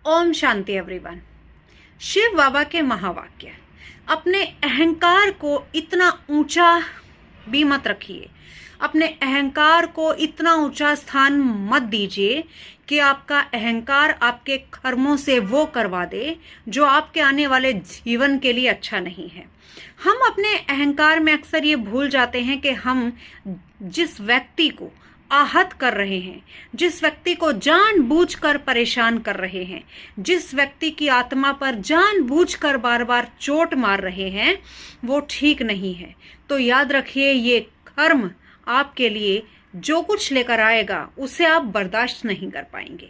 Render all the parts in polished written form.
Om Shanti everyone. Shiv बाबा के महावाक्य, अपने अहंकार को इतना ऊंचा भी मत रखिए, अपने अहंकार को इतना ऊंचा स्थान मत दीजिए कि आपका अहंकार आपके कर्मों से वो करवा दे जो आपके आने वाले जीवन के लिए अच्छा नहीं है। हम अपने अहंकार में अक्सर ये भूल जाते हैं कि हम जिस व्यक्ति को आहत कर रहे हैं, जिस व्यक्ति को जानबूझकर परेशान कर रहे हैं, जिस व्यक्ति की आत्मा पर जानबूझकर बार बार चोट मार रहे हैं, वो ठीक नहीं है। तो याद रखिए, ये कर्म आपके लिए जो कुछ लेकर आएगा उसे आप बर्दाश्त नहीं कर पाएंगे।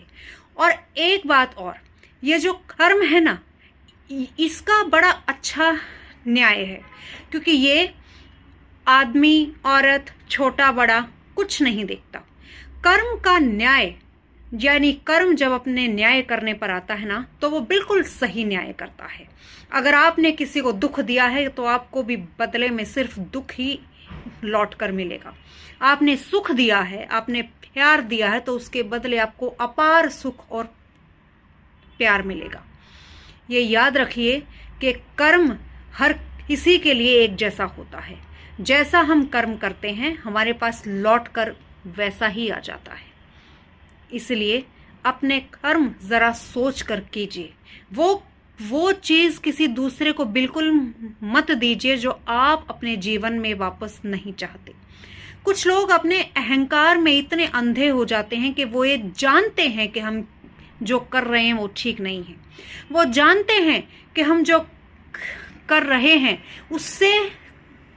और एक बात और, ये जो कर्म है ना, इसका बड़ा अच्छा न्याय है, क्योंकि ये आदमी औरत छोटा बड़ा कुछ नहीं देखता। कर्म का न्याय यानी कर्म जब अपने न्याय करने पर आता है ना, तो वो बिल्कुल सही न्याय करता है। अगर आपने किसी को दुख दिया है तो आपको भी बदले में सिर्फ दुख ही लौट कर मिलेगा। आपने सुख दिया है, आपने प्यार दिया है, तो उसके बदले आपको अपार सुख और प्यार मिलेगा। ये याद रखिए कि कर्म हर किसी के लिए एक जैसा होता है। जैसा हम कर्म करते हैं हमारे पास लौट कर वैसा ही आ जाता है। इसलिए अपने कर्म जरा सोच कर कीजिए। वो चीज किसी दूसरे को बिल्कुल मत दीजिए जो आप अपने जीवन में वापस नहीं चाहते। कुछ लोग अपने अहंकार में इतने अंधे हो जाते हैं कि वो ये जानते हैं कि हम जो कर रहे हैं वो ठीक नहीं है। वो जानते हैं कि हम जो कर रहे हैं उससे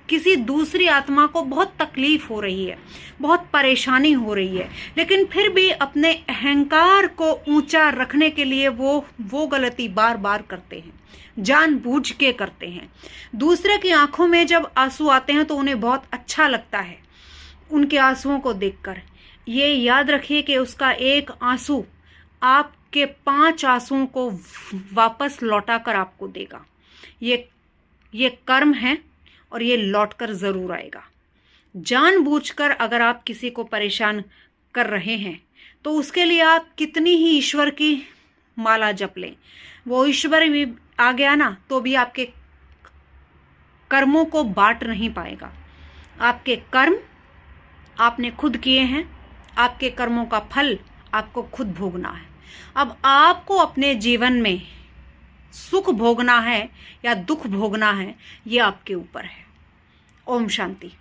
किसी दूसरी आत्मा को बहुत तकलीफ हो रही है, बहुत परेशानी हो रही है, लेकिन फिर भी अपने अहंकार को ऊंचा रखने के लिए वो गलती बार बार करते हैं, जानबूझ के करते हैं। दूसरे की आंखों में जब आंसू आते हैं तो उन्हें बहुत अच्छा लगता है उनके आंसुओं को देखकर। ये याद रखिए कि उसका एक आंसू आपके 5 आंसुओं को वापस लौटा कर आपको देगा। ये कर्म है और ये लौटकर जरूर आएगा। जानबूझकर अगर आप किसी को परेशान कर रहे हैं तो उसके लिए आप कितनी ही ईश्वर की माला जप लें, वो ईश्वर भी आ गया ना तो भी आपके कर्मों को बांट नहीं पाएगा। आपके कर्म आपने खुद किए हैं, आपके कर्मों का फल आपको खुद भोगना है। अब आपको अपने जीवन में सुख भोगना है या दुख भोगना है, ये आपके ऊपर है। ओम शांति।